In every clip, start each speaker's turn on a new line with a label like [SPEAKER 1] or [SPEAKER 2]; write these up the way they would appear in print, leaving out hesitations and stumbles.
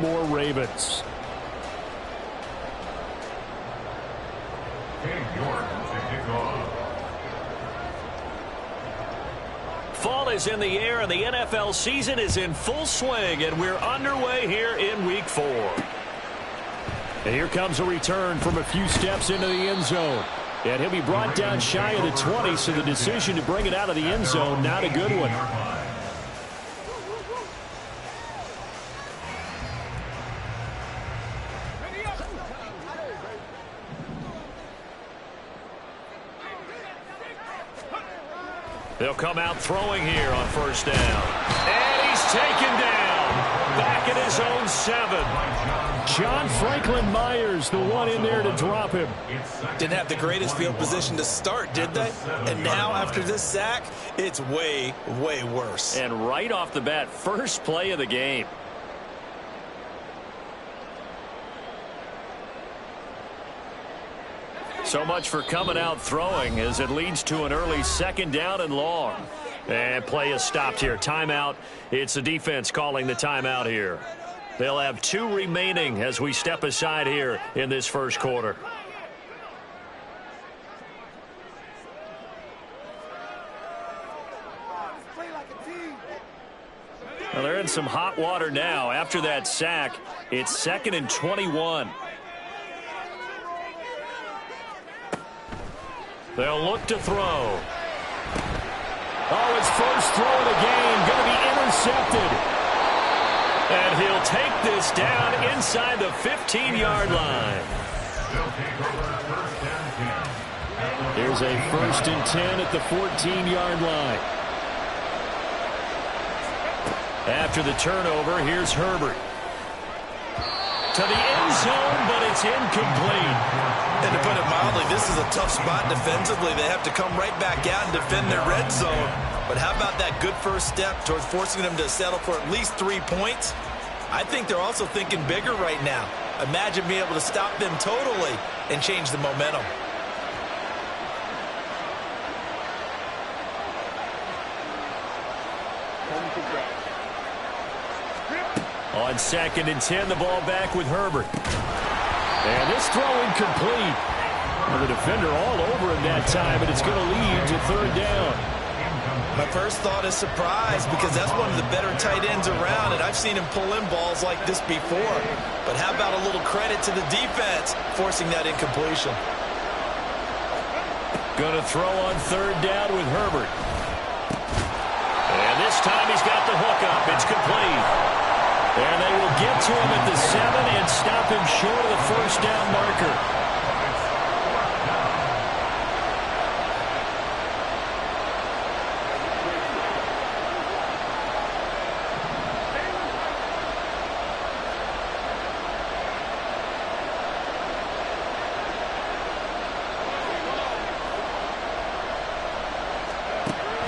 [SPEAKER 1] more Ravens. Fall is in the air, and the NFL season is in full swing, and we're underway here in Week 4. And here comes a return from a few steps into the end zone. And he'll be brought down shy of the 20, so the decision to bring it out of the end zone, not a good one. They'll come out throwing here on first down. And he's taken down. Back at his own 7. John Franklin Myers, the one in there to drop him.
[SPEAKER 2] Didn't have the greatest field position to start, did they? And now after this sack, it's way, way worse.
[SPEAKER 1] And right off the bat, first play of the game. So much for coming out throwing as it leads to an early 2nd down and long. And play is stopped here. Timeout. It's the defense calling the timeout here. They'll have 2 remaining as we step aside here in this first quarter. Well, they're in some hot water now. After that sack, it's 2nd and 21. They'll look to throw. Oh, his first throw of the game going to be intercepted. And he'll take this down inside the 15-yard line. Here's a 1st and 10 at the 14-yard line. After the turnover, here's Herbert. To the end zone, but it's incomplete.
[SPEAKER 2] And to put it mildly, this is a tough spot defensively. They have to come right back out and defend their red zone. But how about that good first step towards forcing them to settle for at least 3 points? I think they're also thinking bigger right now. Imagine being able to stop them totally and change the momentum.
[SPEAKER 1] On 2nd and 10, the ball back with Herbert. And this throw incomplete. Well, the defender all over him that time, and it's going to lead to 3rd down.
[SPEAKER 2] My first thought is surprise, because that's one of the better tight ends around, and I've seen him pull in balls like this before. But how about a little credit to the defense forcing that incompletion?
[SPEAKER 1] Going to throw on 3rd down with Herbert. And this time he's got the hook up. It's complete. And they will get to him at the 7 and stop him short of the first down marker.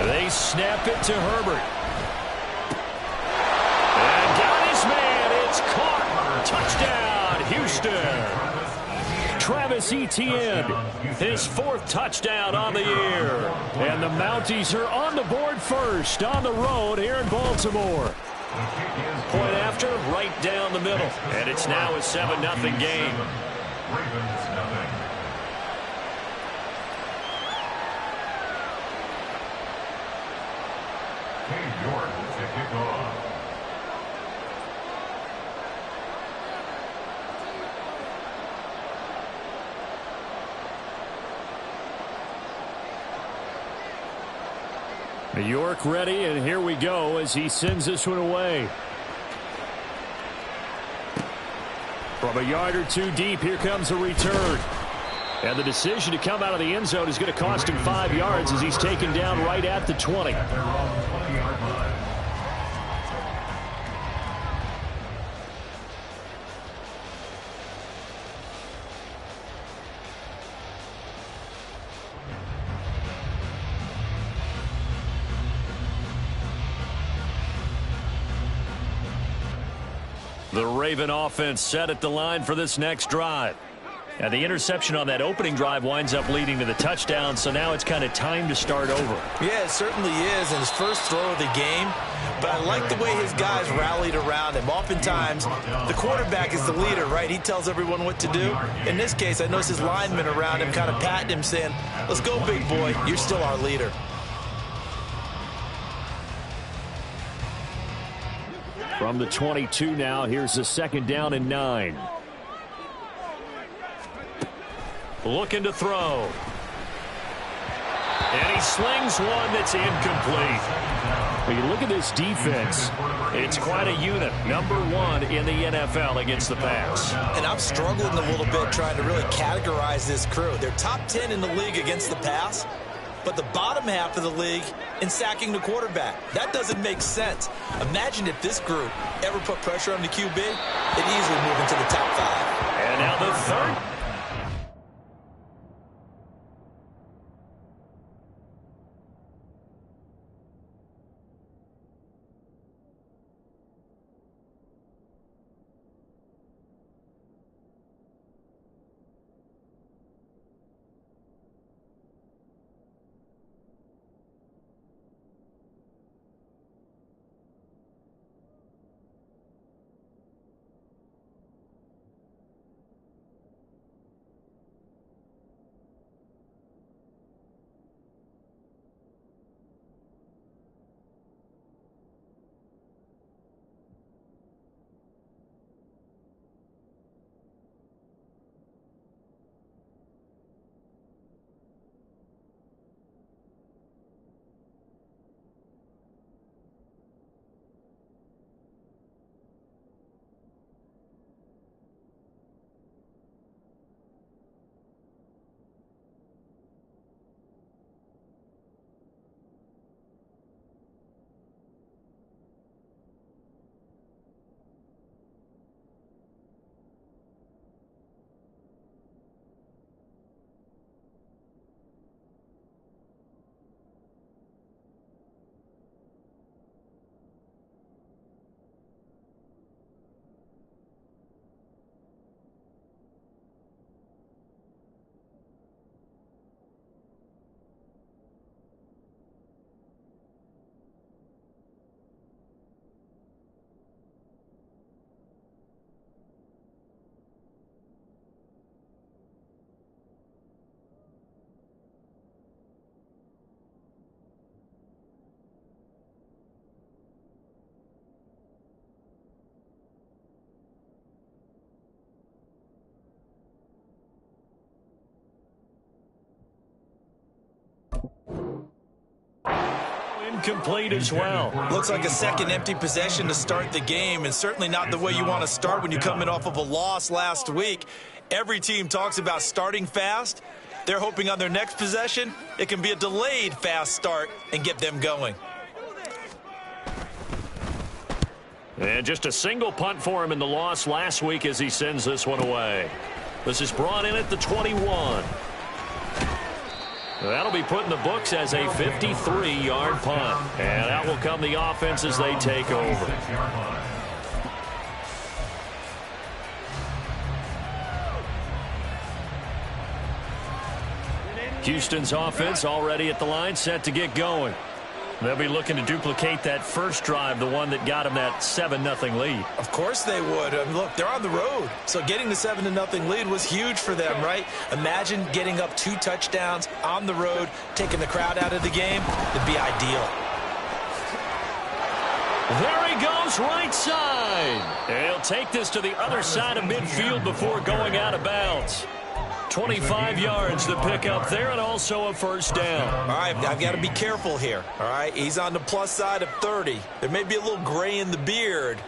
[SPEAKER 1] They snap it to Herbert. Touchdown, Houston. Travis Etienne, his 4th touchdown on the year. And the Mounties are on the board first on the road here in Baltimore. Point after, right down the middle. And it's now a 7-0 game. New York ready, and here we go as he sends this one away. From a yard or 2 deep, here comes a return. And the decision to come out of the end zone is going to cost him 5 yards as he's taken down right at the 20. The Raven offense set at the line for this next drive. And the interception on that opening drive winds up leading to the touchdown, so now it's kind of time to start over.
[SPEAKER 2] Yeah, it certainly is in his first throw of the game, but I like the way his guys rallied around him. Oftentimes, the quarterback is the leader, right? He tells everyone what to do. In this case, I noticed his linemen around him kind of patting him, saying, let's go, big boy. You're still our leader.
[SPEAKER 1] From the 22 now, here's the 2nd down and 9. Looking to throw. And he slings one that's incomplete. When you look at this defense, it's quite a unit. Number 1 in the NFL against the pass.
[SPEAKER 2] And I'm struggling a little bit trying to really categorize this crew. They're top 10 in the league against the pass, but the bottom half of the league in sacking the quarterback. That doesn't make sense. Imagine if this group ever put pressure on the QB, it'd easily move into the top 5.
[SPEAKER 1] And now the 3rd. Incomplete as well.
[SPEAKER 2] Looks like a second empty possession to start the game, and certainly not the way you want to start when you're coming off of a loss last week. Every team talks about starting fast. They're hoping on their next possession, it can be a delayed fast start and get them going.
[SPEAKER 1] And just a single punt for him in the loss last week as he sends this one away. This is brought in at the 21. That'll be put in the books as a 53-yard punt. And out will come the offense as they take over. Houston's offense already at the line, set to get going. They'll be looking to duplicate that first drive, the one that got them that 7-0 lead.
[SPEAKER 2] Of course they would. Look, they're on the road. So getting the 7-0 lead was huge for them, right? Imagine getting up 2 touchdowns on the road, taking the crowd out of the game. It'd be ideal.
[SPEAKER 1] There he goes, right side. And he'll take this to the other side of midfield before going out of bounds. 25 yards to pick up there, and also a first down.
[SPEAKER 2] All right, I've got to be careful here, all right? He's on the plus side of 30. There may be a little gray in the beard,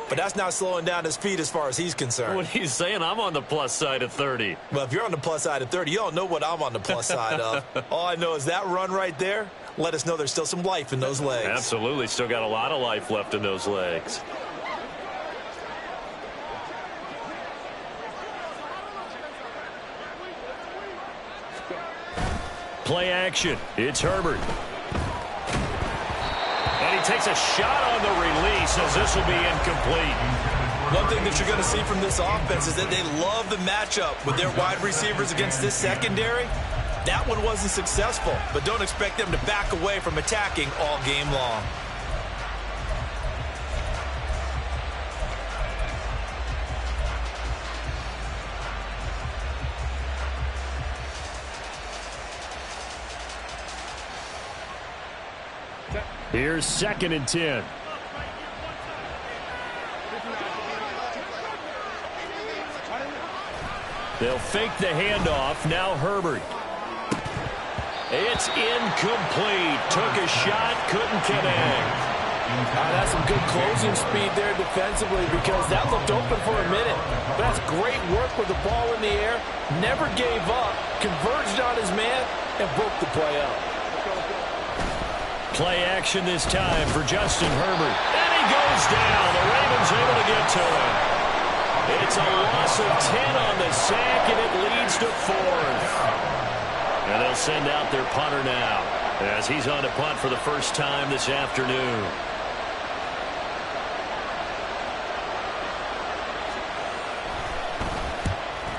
[SPEAKER 2] but that's not slowing down his speed as far as he's concerned.
[SPEAKER 1] What he's saying, I'm on the plus side of 30.
[SPEAKER 2] Well, if you're on the plus side of 30, you don't know what I'm on the plus side of. All I know is that run right there, let us know there's still some life in those legs.
[SPEAKER 1] Absolutely, still got a lot of life left in those legs. Play action. It's Herbert. And he takes a shot on the release as this will be incomplete.
[SPEAKER 2] One thing that you're going to see from this offense is that they love the matchup with their wide receivers against this secondary. That one wasn't successful, but don't expect them to back away from attacking all game long.
[SPEAKER 1] Here's 2nd and 10. They'll fake the handoff. Now Herbert. It's incomplete. Took a shot, couldn't connect.
[SPEAKER 3] That's some good closing speed there defensively because that looked open for a minute. But that's great work with the ball in the air. Never gave up, converged on his man, and broke the play up.
[SPEAKER 1] Play action this time for Justin Herbert. And he goes down. The Ravens able to get to him. It's a loss of 10 on the sack, and it leads to 4th. And they'll send out their punter now as he's on to punt for the first time this afternoon.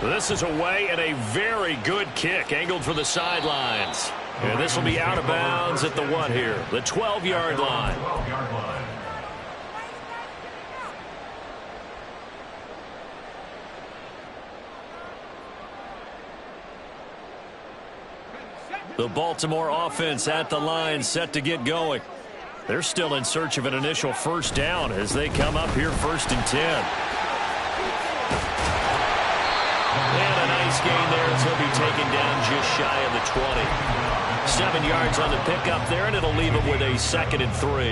[SPEAKER 1] This is away and a very good kick angled for the sidelines. And this will be out of bounds at the what here? The 12-yard line. The Baltimore offense at the line set to get going. They're still in search of an initial first down as they come up here 1st and 10. And a nice gain there as he'll be taken down just shy of the 20. 7 yards on the pickup there, and it'll leave him with a 2nd and 3.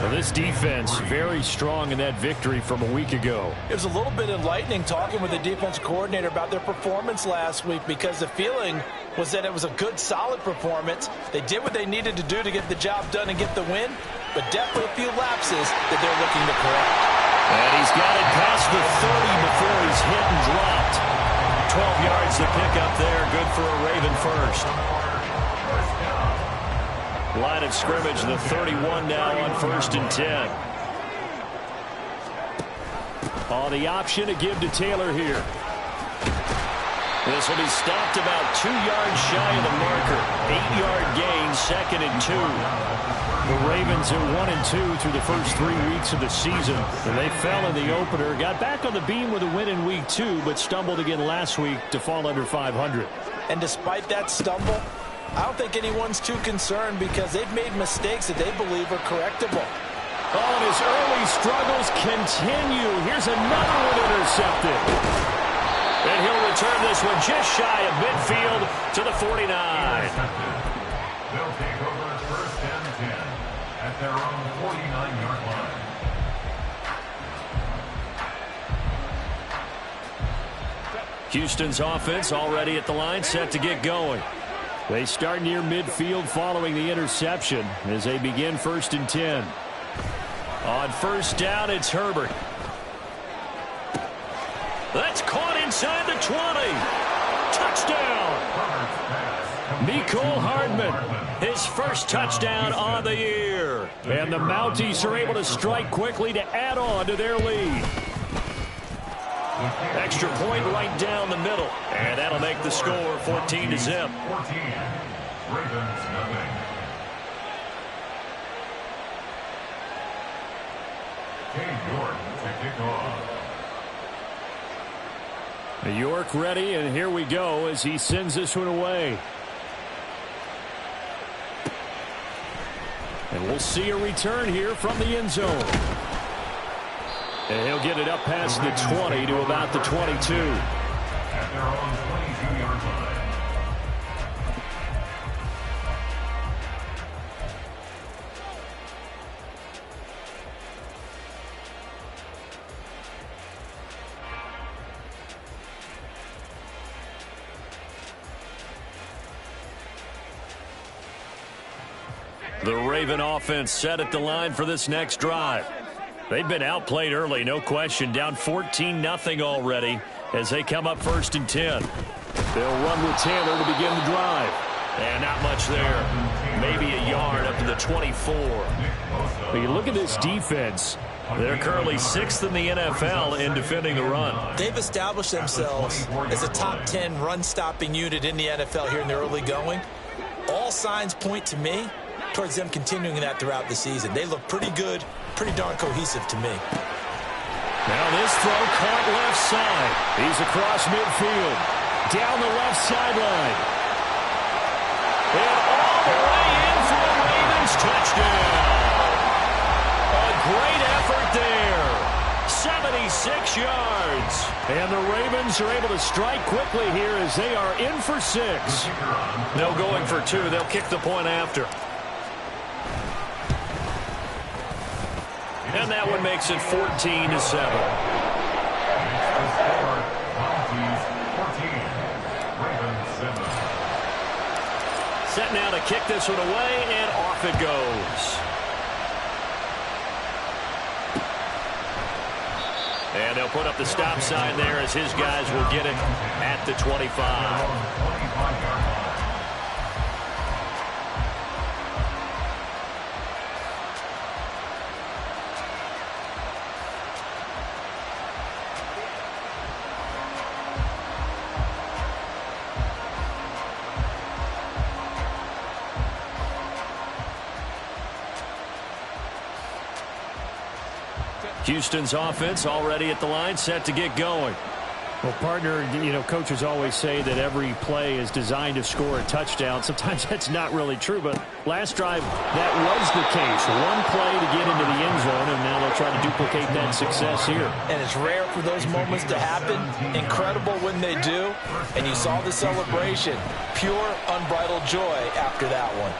[SPEAKER 1] Well, this defense very strong in that victory from a week ago.
[SPEAKER 3] It was a little bit enlightening talking with the defense coordinator about their performance last week because the feeling was that it was a good, solid performance. They did what they needed to do to get the job done and get the win, but definitely a few lapses that they're looking to correct.
[SPEAKER 1] And he's got it past the 30 before he's hit and dropped. 12 yards to pick up there. Good for a Raven first. Line of scrimmage, the 31 now on 1st and 10. On the option to give to Taylor here. This will be stopped about 2 yards shy of the marker. 8-yard gain, 2nd and 2. The Ravens are 1 and 2 through the first 3 weeks of the season. And they fell in the opener, got back on the beam with a win in week 2, but stumbled again last week to fall under 500.
[SPEAKER 3] And despite that stumble, I don't think anyone's too concerned because they've made mistakes that they believe are correctable.
[SPEAKER 1] Oh, and his early struggles continue. Here's another one intercepted. And he'll return this one just shy of midfield to the 49.
[SPEAKER 4] They'll take over 1st and 10 at their own 49-yard line.
[SPEAKER 1] Houston's offense already at the line, set to get going. They start near midfield following the interception as they begin 1st and 10. On 1st down, it's Herbert. That's caught inside the 20. Touchdown. Mecole Hardman, his first touchdown on the year. And the Mounties are able to strike quickly to add on to their lead. Extra point right down the middle. And that'll make the score 14-0.
[SPEAKER 4] 14. Ravens nothing. York to kick off.
[SPEAKER 1] York ready, and here we go as he sends this one away. And we'll see a return here from the end zone. And he'll get it up past the 20 to about the 22.
[SPEAKER 4] At their own 22-yard line.
[SPEAKER 1] The Raven offense set at the line for this next drive. They've been outplayed early, no question. Down 14-0 already as they come up 1st and 10. They'll run with Taylor to begin the drive. And not much there. Maybe a yard up to the 24. When you look at this defense, They're currently 6th in the NFL in defending the run.
[SPEAKER 3] They've established themselves as a top 10 run-stopping unit in the NFL here in the early going. All signs point to me towards them continuing that throughout the season. They look pretty good, pretty darn cohesive to me.
[SPEAKER 1] Now this throw caught left side. He's across midfield. Down the left sideline. And all the way in for the Ravens touchdown. A great effort there. 76 yards. And the Ravens are able to strike quickly here as they are in for 6. No going for 2. They'll kick the point after. And that one makes it 14-7. Set now to kick this one away, and off it goes. And they'll put up the stop sign there as his guys will get it at the 25. Houston's offense already at the line, set to get going.
[SPEAKER 5] Well, partner, coaches always say that every play is designed to score a touchdown. Sometimes that's not really true, but last drive, that was the case. One play to get into the end zone, and now they'll try to duplicate that success here.
[SPEAKER 3] And it's rare for those moments to happen. Incredible when they do. And you saw the celebration. Pure, unbridled joy after that one.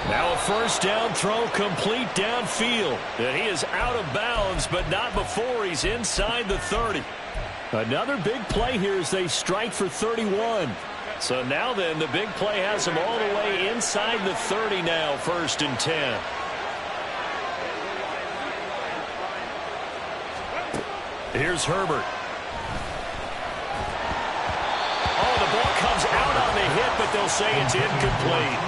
[SPEAKER 1] Now a first down throw complete downfield. And he is out of bounds, but not before he's inside the 30. Another big play here as they strike for 31. So now then, the big play has him all the way inside the 30 now, 1st and 10. Here's Herbert. Oh, the ball comes out on the hit, but they'll say it's incomplete.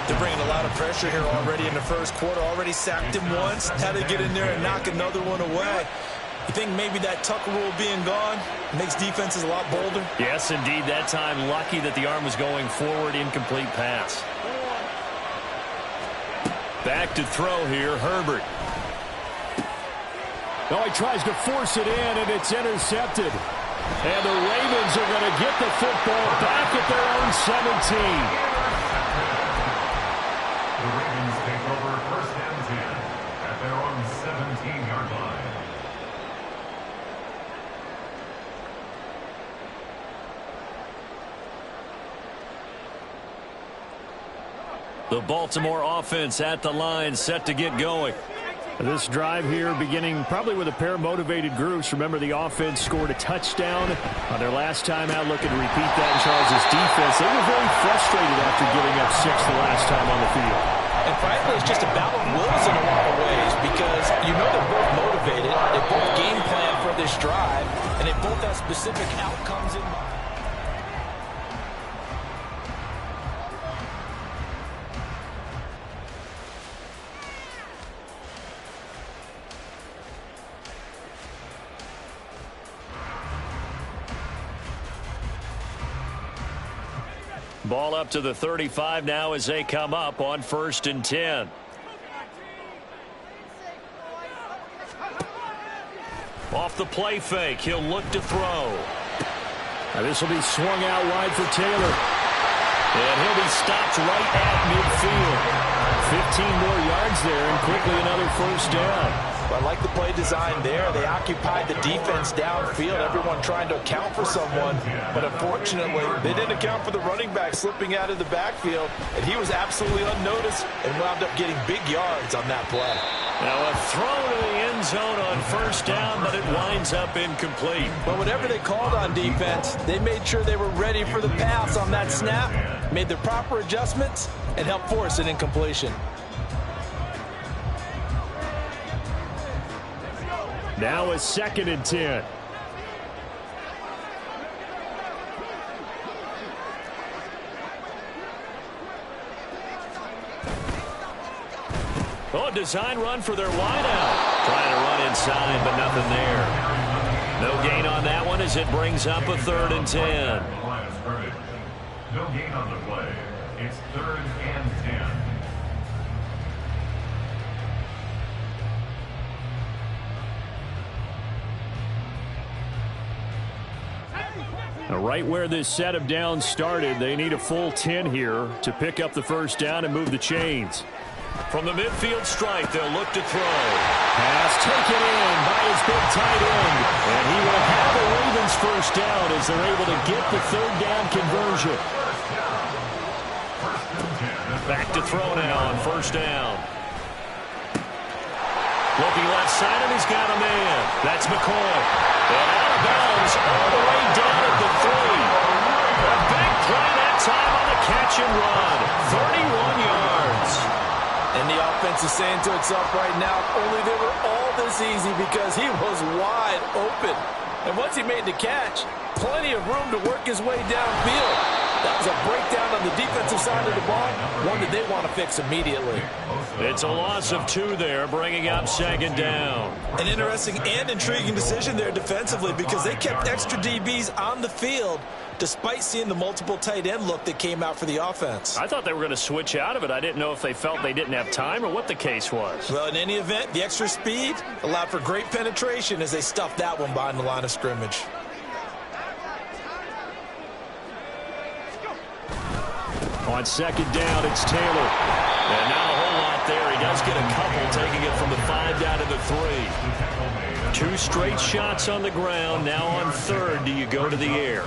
[SPEAKER 3] They're bringing a lot of pressure here already in the first quarter. Already sacked him once. Had to get in there and knock another one away. You think maybe that Tucker rule being gone makes defenses a lot bolder?
[SPEAKER 1] Yes, indeed. That time, lucky that the arm was going forward. Incomplete pass. Back to throw here, Herbert.
[SPEAKER 5] Oh, he tries to force it in, and it's intercepted. And the Ravens are going to get the football back at their own 17.
[SPEAKER 4] The Ravens take over 1st and 10 at their own 17-yard line.
[SPEAKER 1] The Baltimore offense at the line, set to get going.
[SPEAKER 5] This drive here beginning probably with a pair of motivated groups. Remember, the offense scored a touchdown on their last time out, looking to repeat that in Charles' defense. They were very frustrated after giving up 6 the last time on the field.
[SPEAKER 3] And frankly, it's just a battle of wills in a lot of ways because they're both motivated. They both game plan for this drive, and they both have specific outcomes in mind.
[SPEAKER 1] Ball up to the 35 now as they come up on 1st and 10. Off the play fake, he'll look to throw.
[SPEAKER 5] Now this will be swung out wide for Taylor.
[SPEAKER 1] And he'll be stopped right at midfield. 15 more yards there, and quickly another 1st down.
[SPEAKER 3] I like the play design there. They occupied the defense downfield, everyone trying to account for someone. But unfortunately, they didn't account for the running back slipping out of the backfield, and he was absolutely unnoticed and wound up getting big yards on that play.
[SPEAKER 1] Now a throw to the end zone on 1st down, but it winds up incomplete.
[SPEAKER 3] But whatever they called on defense, they made sure they were ready for the pass on that snap, made the proper adjustments, and helped force an incompletion.
[SPEAKER 5] Now a 2nd and 10.
[SPEAKER 1] a design run for their wideout. Trying to run inside, but nothing there. No gain on that one as it brings up a 3rd and 10.
[SPEAKER 4] No gain on the play. It's 3rd and 10.
[SPEAKER 5] Right where this set of downs started, they need a full 10 here to pick up the first down and move the chains.
[SPEAKER 1] From the midfield stripe, they'll look to throw.
[SPEAKER 5] Pass taken in by his big tight end. And he will have the Ravens first down as they're able to get the 3rd down conversion.
[SPEAKER 1] Back to throw now on 1st down. Looking left side, and he's got a man. That's McCoy. And out of bounds all the way down at the 3. A big play that time on the catch and run. 31 yards.
[SPEAKER 3] And the offense is saying to itself right now, only they were all this easy because he was wide open. And once he made the catch, plenty of room to work his way downfield. That was a breakdown on the defensive side of the ball, one that they want to fix immediately.
[SPEAKER 1] It's a loss of 2 there, bringing up 2nd down.
[SPEAKER 2] An interesting and intriguing decision there defensively because they kept extra DBs on the field despite seeing the multiple tight end look that came out for the offense.
[SPEAKER 1] I thought they were going to switch out of it. I didn't know if they felt they didn't have time or what the case was.
[SPEAKER 2] Well, in any event, the extra speed allowed for great penetration as they stuffed that one behind the line of scrimmage.
[SPEAKER 5] On 2nd down, it's Taylor.
[SPEAKER 1] And not a whole lot there. He does get a couple, taking it from the 5 down to the 3. 2 straight shots on the ground. Now on 3rd, do you go to the air?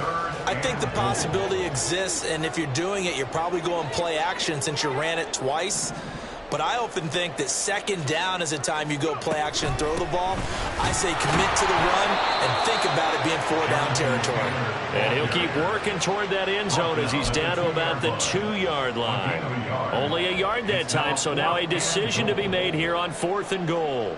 [SPEAKER 2] I think the possibility exists, and if you're doing it, you're probably going play action since you ran it twice. But I often think that 2nd down is a time you go play action and throw the ball. I say commit to the run and think about it being 4-down territory.
[SPEAKER 1] And he'll keep working toward that end zone as he's down to about the 2-yard line. Only a yard that time, so now a decision to be made here on 4th and goal.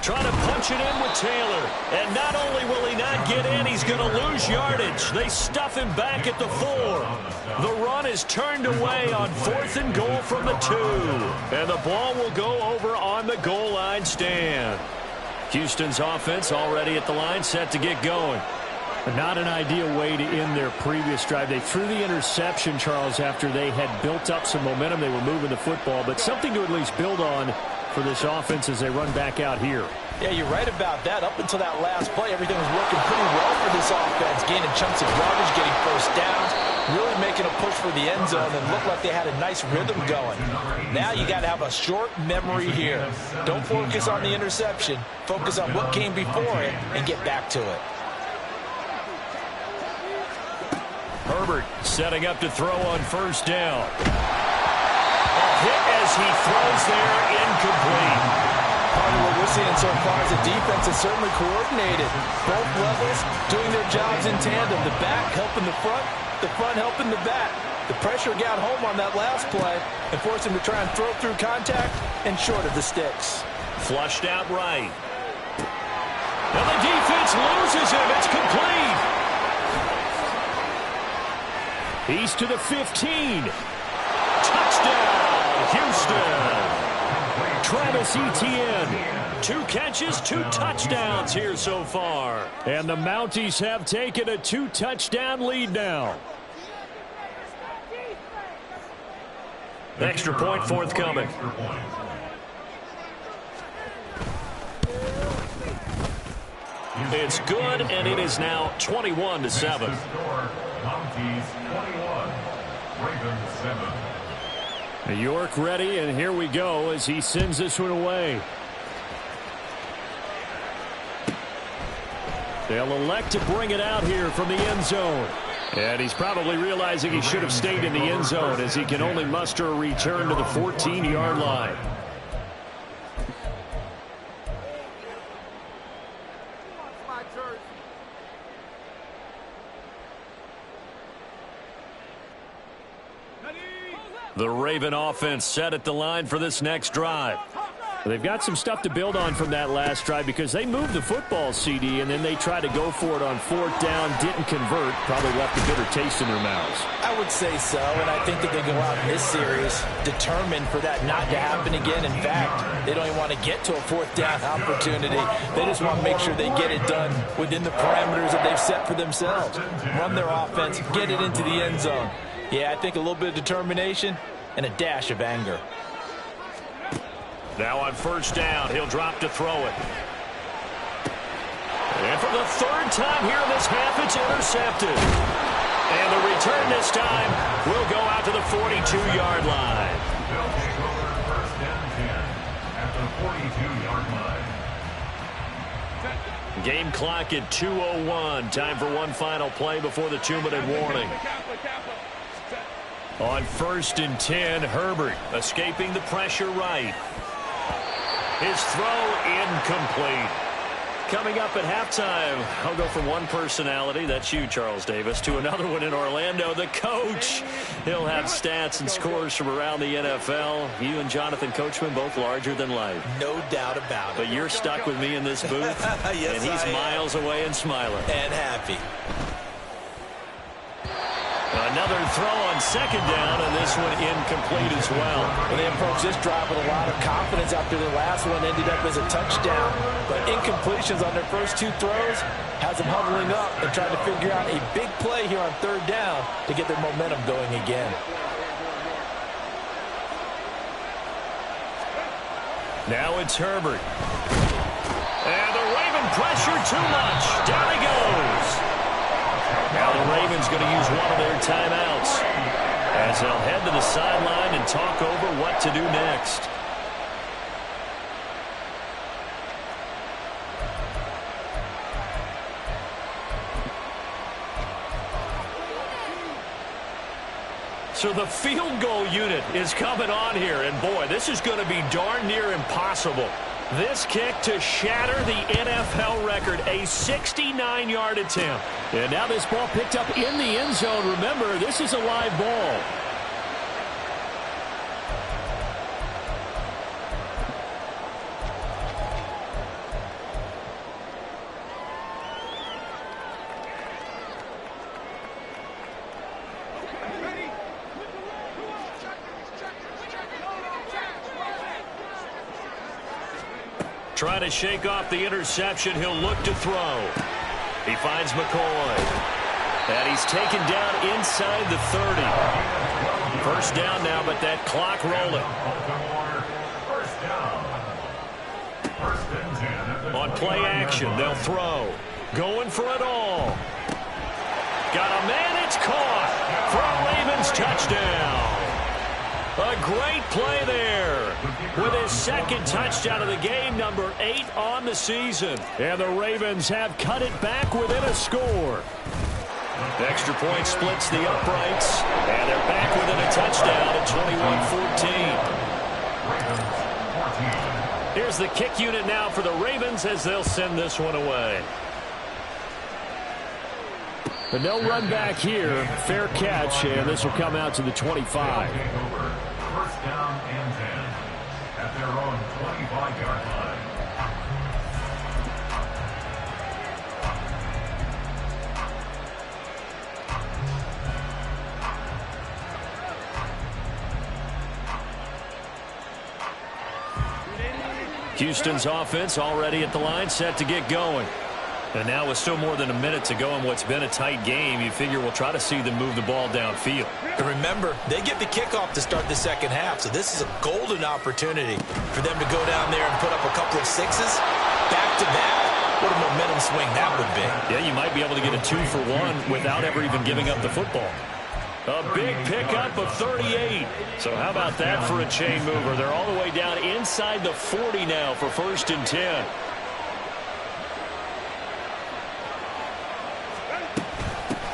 [SPEAKER 1] Trying to punch it in with Taylor. And not only will he not get in, he's going to lose yardage. They stuff him back at the 4. The run is turned away on 4th and goal from the 2. And the ball will go over on the goal line stand. Houston's offense already at the line, set to get going.
[SPEAKER 5] But not an ideal way to end their previous drive. They threw the interception, Charles, after they had built up some momentum. They were moving the football, but something to at least build on for this offense as they run back out here.
[SPEAKER 3] Yeah, you're right about that. Up until that last play, everything was working pretty well for this offense, gaining chunks of yardage, getting first downs, really making a push for the end zone, and looked like they had a nice rhythm going. Now you got to have a short memory here. Don't focus on the interception. Focus on what came before it and get back to it.
[SPEAKER 1] Herbert setting up to throw on 1st down. A hit as he throws there, incomplete.
[SPEAKER 3] Part of what we're seeing so far is the defense is certainly coordinated. Both levels doing their jobs in tandem. The back helping the front helping the back. The pressure got home on that last play and forced him to try and throw through contact and short of the sticks.
[SPEAKER 1] Flushed out right. And the defense loses him. It's complete.
[SPEAKER 5] He's to the 15.
[SPEAKER 1] Touchdown, Houston. Travis Etienne, 2 catches, 2 touchdowns here so far.
[SPEAKER 5] And the Mounties have taken a 2-touchdown lead now.
[SPEAKER 1] Extra point forthcoming. It's good, and it is now 21-7.
[SPEAKER 4] Mounties 21, Ravens 7.
[SPEAKER 5] York ready, and here we go as he sends this one away. They'll elect to bring it out here from the end zone. And he's probably realizing he should have stayed in the end zone as he can only muster a return to the 14-yard line. The Raven offense set at the line for this next drive. They've got some stuff to build on from that last drive because they moved the football, CD, and then they tried to go for it on 4th down, didn't convert, probably left a bitter taste in their mouths.
[SPEAKER 3] I would say so, and I think that they go out in this series determined for that not to happen again. In fact, they don't even want to get to a 4th down opportunity. They just want to make sure they get it done within the parameters that they've set for themselves. Run their offense, get it into the end zone. Yeah, I think a little bit of determination and a dash of anger.
[SPEAKER 1] Now on 1st down, he'll drop to throw it. And for the 3rd time here in this half, it's intercepted. And the return this time will go out to the 42-yard line.
[SPEAKER 4] They'll take over 1st and 10 at the 42-yard line.
[SPEAKER 1] Game clock at 2:01. Time for one final play before the 2-minute warning. On 1st and 10, Herbert escaping the pressure right. His throw incomplete. Coming up at halftime, I'll go from one personality, that's you, Charles Davis, to another one in Orlando, the coach. He'll have stats and scores from around the NFL. You and Jonathan Coachman, both larger than life.
[SPEAKER 3] No doubt about it.
[SPEAKER 1] But you're stuck with me in this booth,
[SPEAKER 3] yes,
[SPEAKER 1] and he's miles away and smiling.
[SPEAKER 3] And happy.
[SPEAKER 1] Another throw on 2nd down, and this one incomplete as well.
[SPEAKER 3] Well, they approached this drive with a lot of confidence after the last one ended up as a touchdown. But incompletions on their first 2 throws has them huddling up and trying to figure out a big play here on 3rd down to get their momentum going again.
[SPEAKER 1] Now it's Herbert. And the Raven pressure too much. Down he goes. Now the Ravens going to use one of their timeouts as they'll head to the sideline and talk over what to do next. So the field goal unit is coming on here, and boy, this is going to be darn near impossible. This kick to shatter the NFL record, a 69-yard attempt. And now this ball picked up in the end zone. Remember, this is a live ball. Trying to shake off the interception. He'll look to throw. He finds McCoy. And he's taken down inside the 30. 1st down now, but that clock rolling. On play action, they'll throw. Going for it all. Got a man, it's caught for a Ravens touchdown. A great play there with his 2nd touchdown of the game, number 8 on the season. And the Ravens have cut it back within a score. The extra point splits the uprights, and they're back within a touchdown at 21-14. Here's the kick unit now for the Ravens as they'll send this one away.
[SPEAKER 5] But no run back here. Fair catch, and this will come out to the 25.
[SPEAKER 4] 1st down and 10 at their own 25-yard line.
[SPEAKER 1] Houston's offense already at the line, set to get going. And now with still more than a minute to go in what's been a tight game, you figure we'll try to see them move the ball downfield.
[SPEAKER 3] And remember, they get the kickoff to start the 2nd half, so this is a golden opportunity for them to go down there and put up a couple of 6s back-to-back. What a momentum swing that would be.
[SPEAKER 1] Yeah, you might be able to get a 2-for-1 without ever even giving up the football. A big pickup of 38. So how about that for a chain mover? They're all the way down inside the 40 now for 1st and 10.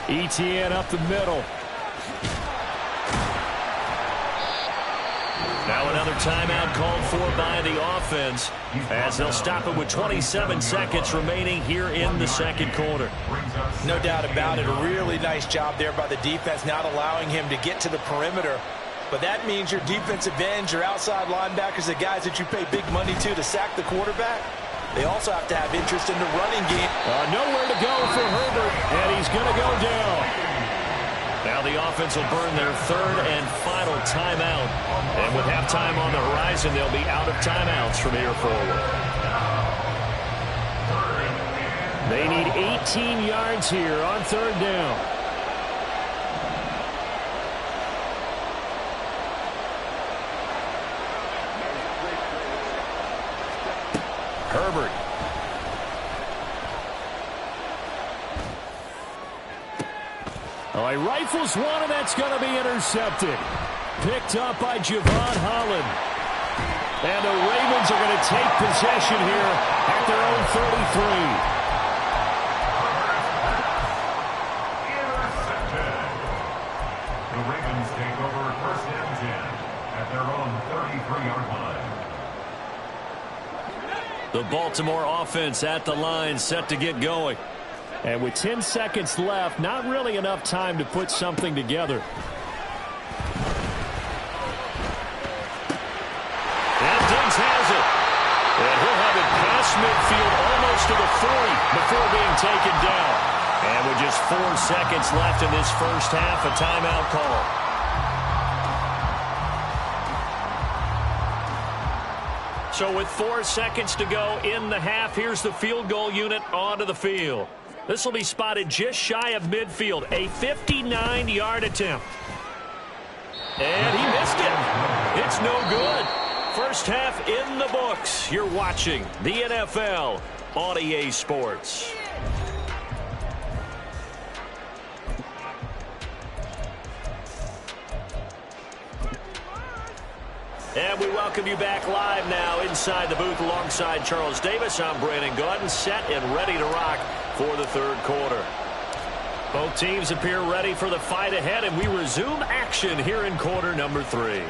[SPEAKER 5] ETN up the middle.
[SPEAKER 1] Now another timeout called for by the offense as they'll stop it with 27 seconds remaining here in the 2nd quarter.
[SPEAKER 3] No doubt about it. A really nice job there by the defense, not allowing him to get to the perimeter but that means your defensive ends, your outside linebackers, the guys that you pay big money to sack the quarterback, they also have to have interest in the running game.
[SPEAKER 1] Nowhere to go for Herbert, and he's going to go down. Now the offense will burn their third and final timeout. And with halftime on the horizon, they'll be out of timeouts from here forward. They need 18 yards here on third down. Herbert. Oh, he rifles one, and that's going to be intercepted. Picked up by Javon Holland. And the Ravens are going to take possession here at their own 33.
[SPEAKER 4] The Ravens take over first and 10 at their own 33-yard line.
[SPEAKER 1] The Baltimore offense at the line, set to get going.
[SPEAKER 5] And with 10 seconds left, not really enough time to put something together.
[SPEAKER 1] And Diggs has it. And he'll have it past midfield almost to the 40 before being taken down. And with just 4 seconds left in this first half, a timeout call. So with 4 seconds to go in the half, here's the field goal unit onto the field. This will be spotted just shy of midfield, a 59-yard attempt. And he missed it. It's no good. First half in the books. You're watching the NFL on EA Sports. And we welcome you back live now inside the booth alongside Charles Davis. I'm Brandon Gaudin, set and ready to rock for the third quarter. Both teams appear ready for the fight ahead, and we resume action here in quarter number 3.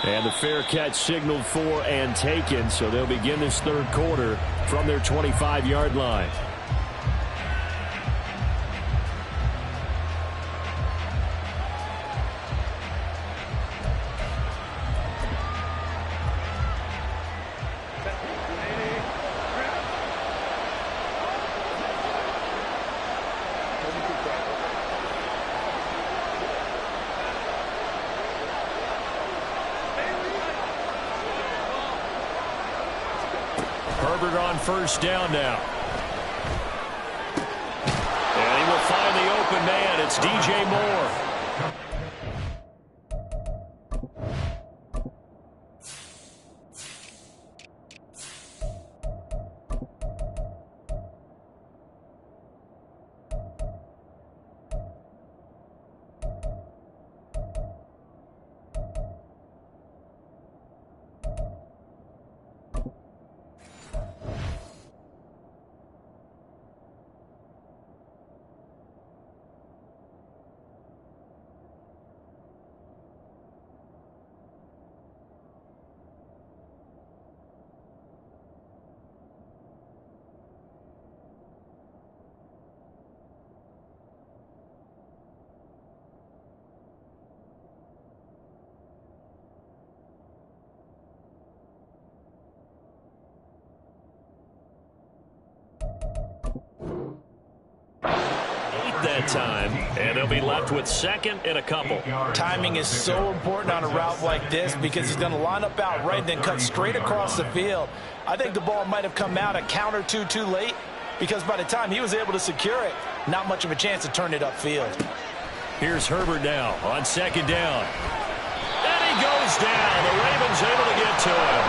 [SPEAKER 5] And the fair catch signaled for and taken, so they'll begin this third quarter from their 25-yard line.
[SPEAKER 1] Herbert on first down now. And he will find the open man. It's DJ Moore. That time, and they'll be left with second and a couple.
[SPEAKER 3] Timing is so important on a route like this because he's going to line up out right and then cut straight across the field. I think the ball might have come out a count or two too late because by the time he was able to secure it, not much of a chance to turn it upfield.
[SPEAKER 1] Here's Herbert now on second down. And he goes down. The Ravens able to get to him.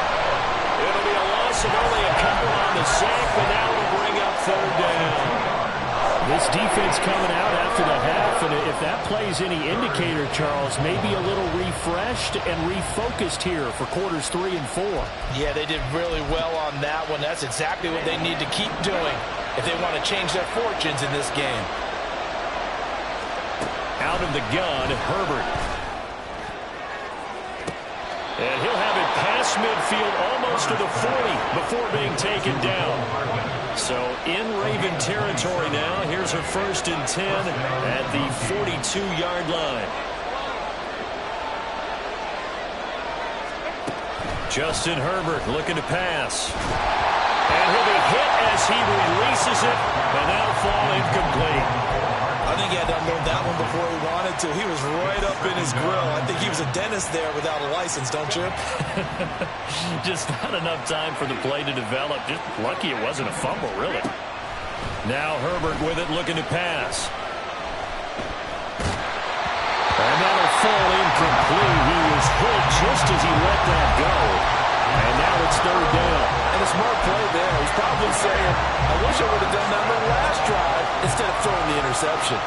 [SPEAKER 1] It'll be a loss of only a couple on the sack, but now we'll bring up third down.
[SPEAKER 5] This defense coming out after the half, and if that plays any indicator, Charles, maybe a little refreshed and refocused here for quarters 3 and 4.
[SPEAKER 3] Yeah, they did really well on that one. That's exactly what they need to keep doing if they want to change their fortunes in this game.
[SPEAKER 1] Out of the gun, Herbert. And he'll have it past midfield almost to the 40 before being taken down. So in Raven territory now. Here's a 1st and 10 at the 42-yard line. Justin Herbert looking to pass. And he'll be hit as he releases it, and that'll fall incomplete.
[SPEAKER 2] I think he had to unload that one before he wanted to. He was right up in his grill. I think he was a dentist there without a license, don't you?
[SPEAKER 1] Just not enough time for the play to develop. Just lucky it wasn't a fumble, really. Now Herbert with it, looking to pass. And that'll fall incomplete. He was hit just as he let that go. And now it's third down.
[SPEAKER 3] And a smart play there. He's probably saying, I wish I would have done that on the last drive instead of throwing the interception.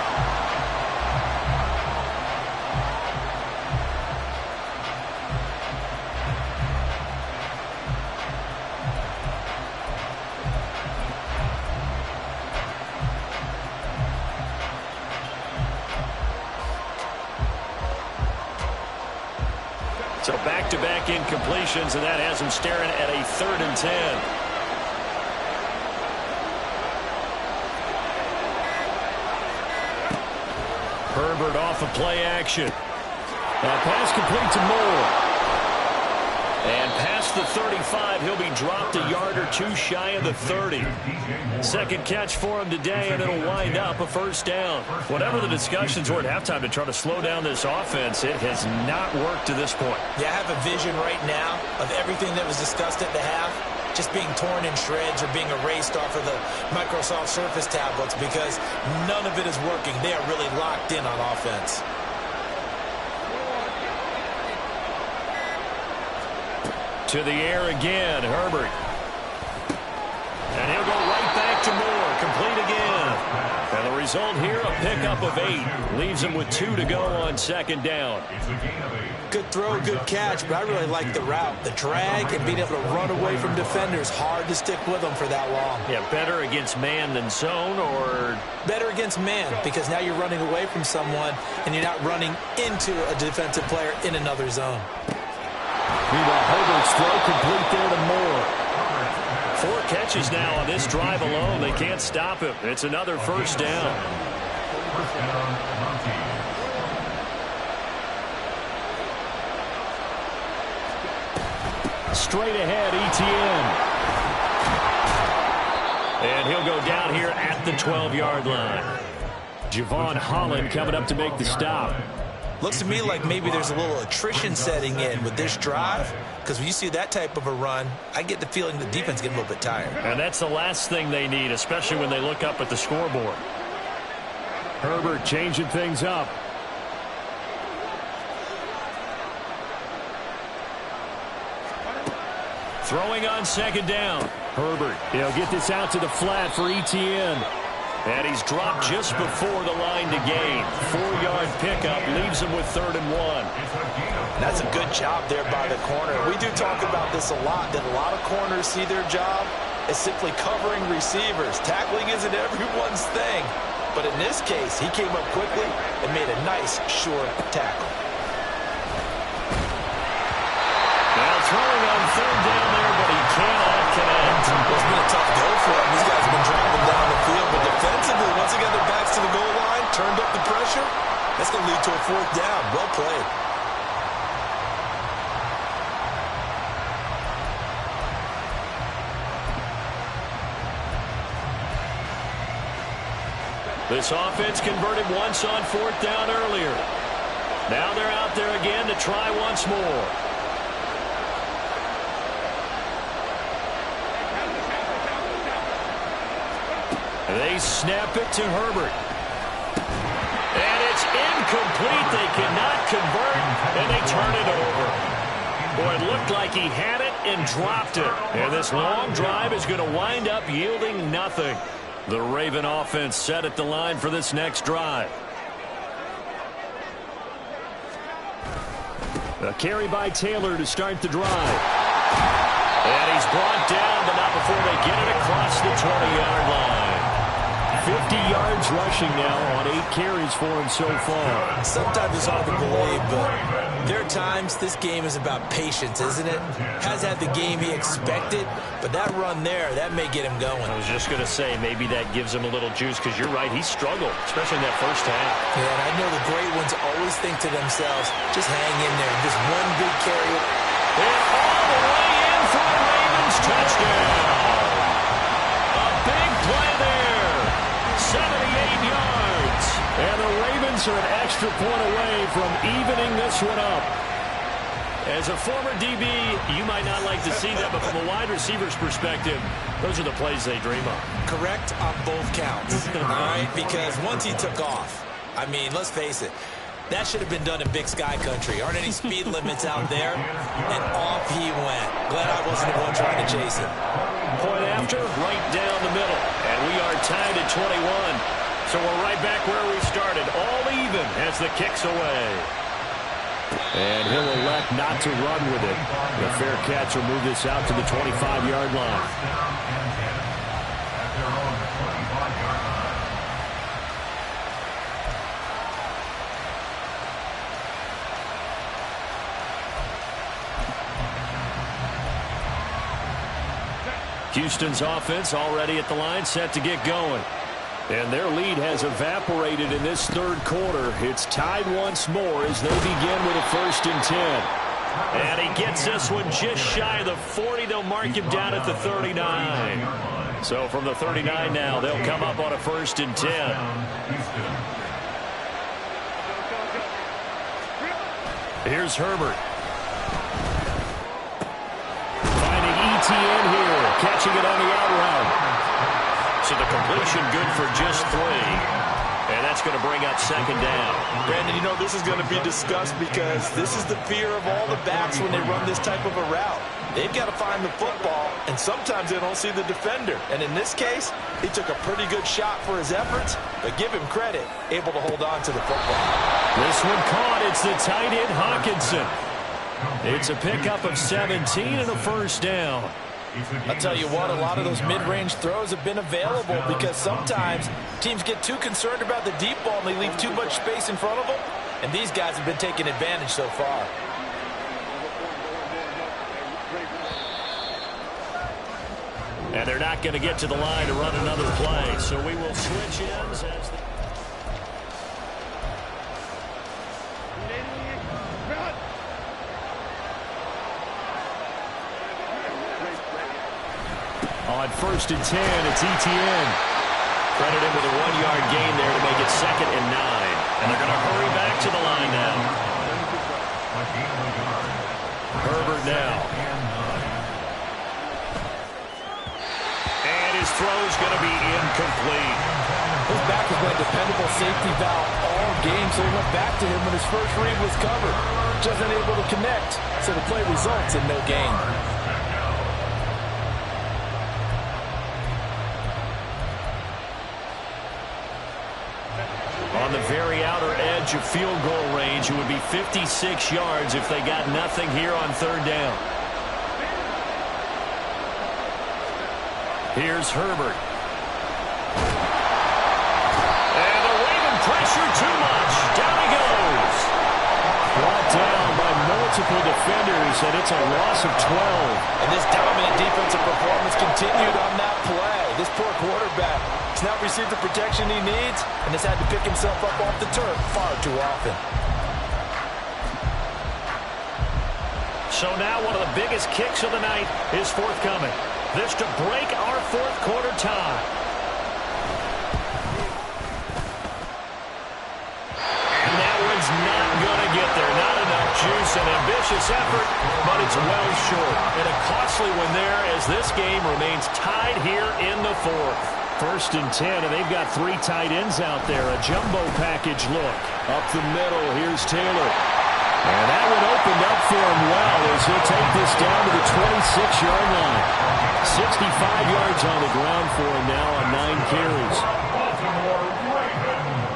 [SPEAKER 1] So back-to-back incompletions, and that has him staring at a 3rd and 10. Herbert off of play action. Pass complete to Moore. And past the 35, he'll be dropped a yard or two shy of the 30. Second catch for him today, and it'll wind up a first down. Whatever the discussions were at halftime to try to slow down this offense, it has not worked to this point.
[SPEAKER 2] Yeah, I have a vision right now of everything that was discussed at the half just being torn in shreds or being erased off of the Microsoft Surface tablets because none of it is working. They are really locked in on offense.
[SPEAKER 1] To the air again, Herbert. And he'll go right back to Moore. Complete again. And the result here, a pickup of 8. Leaves him with 2 to go on second down.
[SPEAKER 2] Good throw, good catch, but I really like the route. The drag and being able to run away from defenders, hard to stick with them for that long.
[SPEAKER 1] Yeah, better against man than zone, or?
[SPEAKER 2] Better against man, because now you're running away from someone and you're not running into a defensive player in another zone.
[SPEAKER 1] Meanwhile, Herbert's throw complete there to Moore. 4 catches now on this drive alone. They can't stop him. It's another first down. Straight ahead, ETN. And he'll go down here at the 12-yard line. Javon Holland coming up to make the stop.
[SPEAKER 2] Looks to me like maybe there's a little attrition setting in with this drive, because when you see that type of a run, I get the feeling the defense getting a little bit tired.
[SPEAKER 1] And that's the last thing they need, especially when they look up at the scoreboard. Herbert changing things up. Throwing on second down. Herbert, he'll get this out to the flat for ETN. And he's dropped just before the line to gain. 4-yard pickup leaves him with 3rd and 1.
[SPEAKER 3] That's a good job there by the corner. We do talk about this a lot, that a lot of corners see their job as simply covering receivers. Tackling isn't everyone's thing. But in this case, he came up quickly and made a nice, short tackle.
[SPEAKER 1] Now throwing on 3rd down there, but he cannot connect.
[SPEAKER 2] Well, it's been a tough go for him. These guys have been driving down the field, but defensively, once again, their backs to the goal line, turned up the pressure. That's going to lead to a 4th down. Well played.
[SPEAKER 1] This offense converted once on 4th down earlier. Now they're out there again to try once more. They snap it to Herbert. And it's incomplete. They cannot convert, and they turn it over. Boy, it looked like he had it and dropped it. And this long drive is going to wind up yielding nothing. The Raven offense set at the line for this next drive. A carry by Taylor to start the drive. And he's brought down, but not before they get it across the 20-yard line. 50 yards rushing now on 8 carries for him so far.
[SPEAKER 2] Sometimes it's hard to believe, but there are times this game is about patience, isn't it? Has had the game he expected, but that run there, that may get him going.
[SPEAKER 1] I was just going to say, maybe that gives him a little juice, because you're right, he struggled, especially in that first half.
[SPEAKER 2] Yeah, and I know the great ones always think to themselves, just hang in there. Just one big carry,
[SPEAKER 1] And all the way in for the Ravens touchdown. A big play there. 78 yards. And the Ravens are an extra point away from evening this one up. As a former DB, you might not like to see that, but from a wide receiver's perspective, those are the plays they dream of.
[SPEAKER 2] Correct on both counts, all right? Because once he took off, I mean, let's face it, that should have been done in Big Sky country. Aren't any speed limits out there? And off he went. Glad I wasn't the one trying to chase him.
[SPEAKER 1] Point after, right down the middle. And we are tied at 21. So we're right back where we started, all even as the kick's away. And he'll elect not to run with it. The fair catch will move this out to the 25-yard line. Houston's offense already at the line, set to get going. And their lead has evaporated in this third quarter. It's tied once more as they begin with a 1st and 10. And he gets this one just shy of the 40. They'll mark him down at the 39. So from the 39 now, they'll come up on a 1st and 10. Here's Herbert. Finding ETN here, catching it on the out route. So the completion good for just 3. And that's going to bring up 2nd down.
[SPEAKER 3] Brandon, you know, this is going to be discussed because this is the fear of all the backs when they run this type of a route. They've got to find the football, and sometimes they don't see the defender. And in this case, he took a pretty good shot for his efforts, but give him credit, able to hold on to the football.
[SPEAKER 1] This one caught. It's the tight end, Hawkinson. It's a pickup of 17 and a 1st down.
[SPEAKER 3] I'll tell you what, a lot of those mid-range throws have been available because sometimes teams get too concerned about the deep ball and they leave too much space in front of them. And these guys have been taking advantage so far.
[SPEAKER 1] And they're not going to get to the line to run another play. So we will switch ends as the on 1st and 10, it's ETN. Credit him with a 1-yard gain there to make it 2nd and 9. And they're going to hurry back to the line now. Herbert now. And his throw's going to be incomplete.
[SPEAKER 3] His back has been a dependable safety valve all game, so he went back to him when his first read was covered. Just unable to connect, so the play results in no gain.
[SPEAKER 1] On the very outer edge of field goal range, it would be 56 yards if they got nothing here on 3rd down. Here's Herbert. And the Raven pressure too much. Down he goes. Brought down by multiple defenders, and it's a loss of 12.
[SPEAKER 3] And this dominant defensive performance continued on that play. This poor quarterback has not received the protection he needs and has had to pick himself up off the turf far too often.
[SPEAKER 1] So now one of the biggest kicks of the night is forthcoming. This to break our 4th quarter tie. And that one's not going to get there. Not enough juice. An ambitious effort, but it's well short. And a costly one there as this game remains tied here in the 4th. 1st and 10, and they've got 3 tight ends out there. A jumbo package look. Up the middle, here's Taylor. And that one opened up for him well as he'll take this down to the 26-yard line. 65 yards on the ground for him now on 9 carries.
[SPEAKER 4] Baltimore Ravens.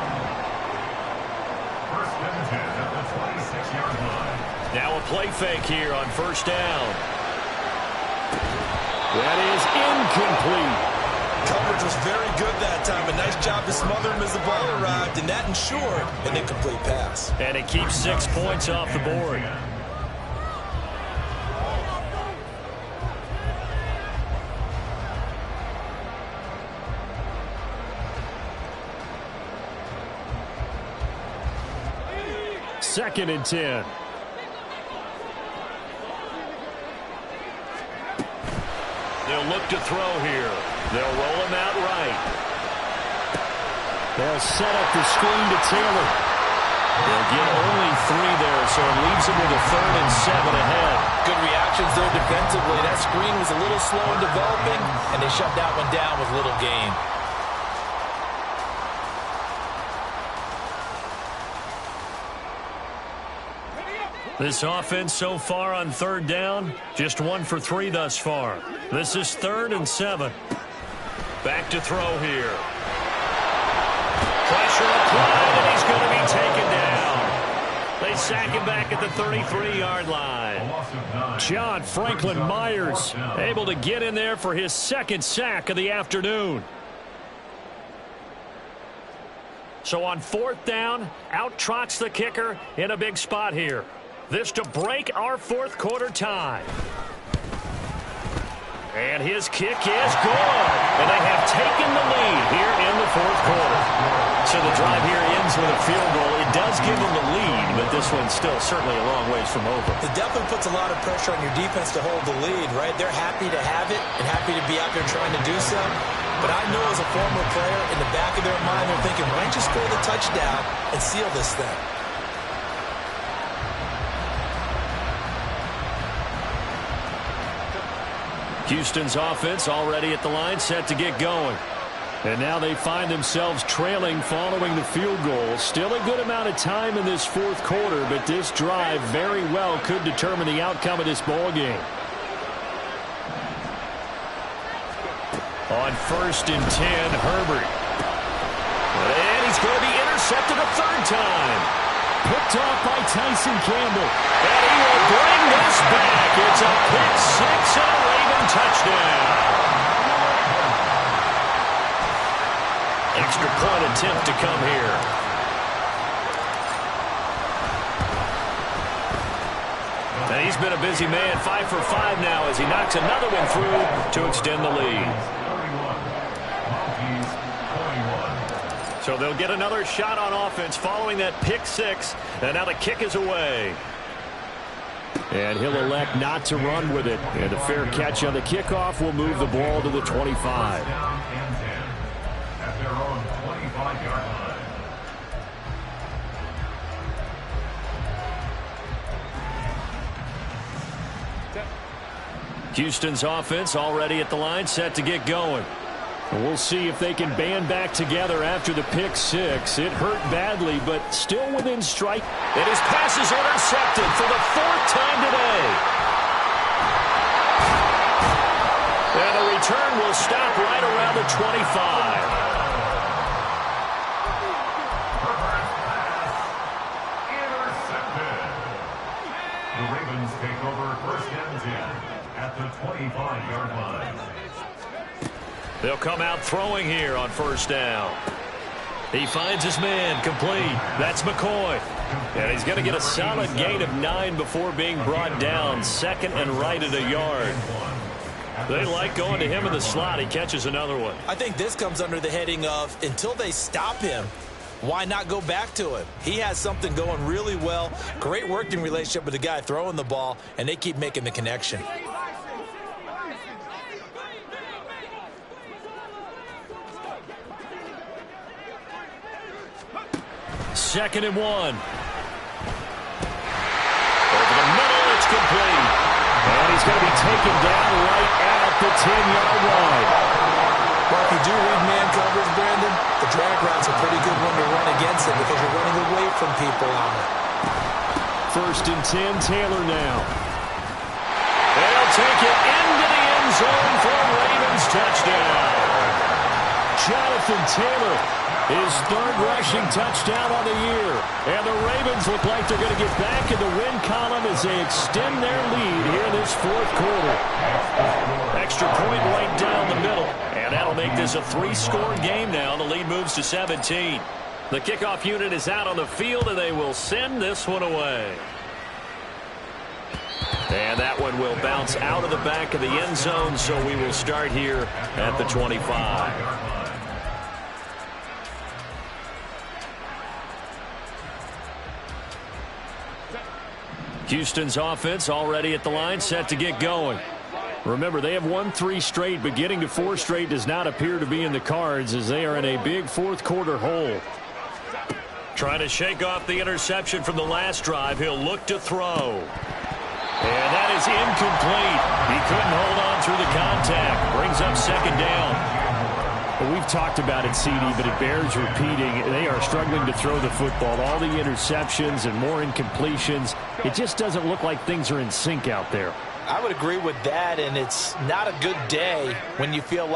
[SPEAKER 4] 1st and 10 at the 26-yard line.
[SPEAKER 1] Now a play fake here on 1st down. That is incomplete.
[SPEAKER 2] Coverage was very good that time. A nice job to smother him as the ball arrived, and that ensured an incomplete pass.
[SPEAKER 1] And it keeps 6 points off the board. Second and 10. They'll look to throw here. They'll roll him out right.
[SPEAKER 5] They'll set up the screen to Taylor.
[SPEAKER 1] They'll get only 3 there, so it leaves them with a 3rd and 7 ahead.
[SPEAKER 3] Good reactions there defensively. That screen was a little slow in developing, and they shut that one down with little gain.
[SPEAKER 1] This offense so far on 3rd down, just 1 for 3 thus far. This is 3rd and 7. Back to throw here. Pressure applied, and he's going to be taken down. They sack him back at the 33-yard line.
[SPEAKER 5] John Franklin Myers able to get in there for his 2nd sack of the afternoon.
[SPEAKER 1] So on 4th down, out trots the kicker in a big spot here. This to break our 4th quarter tie. And his kick is good. And they have taken the lead here in the 4th quarter. So the drive here ends with a field goal. It does give them the lead, but this one's still certainly a long ways from over.
[SPEAKER 3] It definitely puts a lot of pressure on your defense to hold the lead, right? They're happy to have it and happy to be out there trying to do so. But I know as a former player, in the back of their mind, they're thinking, why don't you score the touchdown and seal this thing?
[SPEAKER 1] Houston's offense already at the line, set to get going.
[SPEAKER 5] And now they find themselves trailing following the field goal. Still a good amount of time in this 4th quarter, but this drive very well could determine the outcome of this ball game.
[SPEAKER 1] On 1st and 10, Herbert. And he's going to be intercepted a 3rd time.
[SPEAKER 5] Picked off by Tyson Campbell.
[SPEAKER 1] And he will bring this back. It's a pick 6 and a Raven touchdown. Extra point attempt to come here. And he's been a busy man, 5 for 5 now as he knocks another one through to extend the lead. So they'll get another shot on offense following that pick 6, and now the kick is away.
[SPEAKER 5] And he'll elect not to run with it. And a fair catch on the kickoff will move the ball to the 25.
[SPEAKER 4] At their own 25-yard line.
[SPEAKER 1] Houston's offense already at the line, set to get going.
[SPEAKER 5] And we'll see if they can band back together after the pick 6. It hurt badly, but still within strike.
[SPEAKER 1] And his pass is intercepted for the 4th time today. And the return will stop right around the 25.
[SPEAKER 4] The Ravens take over 1st and 10 at the 25-yard line.
[SPEAKER 1] They'll come out throwing here on 1st down. He finds his man, complete. That's McCoy. And he's going to get a solid gain of 9 before being brought down. 2nd and right at a yard. They like going to him in the slot. He catches another one.
[SPEAKER 3] I think this comes under the heading of, until they stop him, why not go back to him? He has something going really well. Great working relationship with the guy throwing the ball, and they keep making the connection.
[SPEAKER 1] Second and 1. Over the middle, it's complete.
[SPEAKER 5] And he's going to be taken down right at the 10-yard line.
[SPEAKER 3] Well, if you do read man coverage, Brandon, the drag route's a pretty good one to run against it because you're running away from people on it.
[SPEAKER 5] 1st and 10, Taylor now.
[SPEAKER 1] They'll take it into the end zone for a Ravens touchdown.
[SPEAKER 5] Jonathan Taylor, his 3rd rushing touchdown on the year. And the Ravens look like they're going to get back in the win column as they extend their lead here in this 4th quarter.
[SPEAKER 1] Extra point right down the middle. And that'll make this a 3-score game now. The lead moves to 17. The kickoff unit is out on the field, and they will send this one away. And that one will bounce out of the back of the end zone, so we will start here at the 25. Houston's offense already at the line, set to get going.
[SPEAKER 5] Remember, they have won 3 straight, but getting to 4 straight does not appear to be in the cards as they are in a big fourth-quarter hole.
[SPEAKER 1] Trying to shake off the interception from the last drive. He'll look to throw. And that is incomplete. He couldn't hold on through the contact. Brings up second down.
[SPEAKER 5] Well, we've talked about it, CD, but it bears repeating. They are struggling to throw the football. All the interceptions and more incompletions. It just doesn't look like things are in sync out there.
[SPEAKER 3] I would agree with that, and it's not a good day when you feel like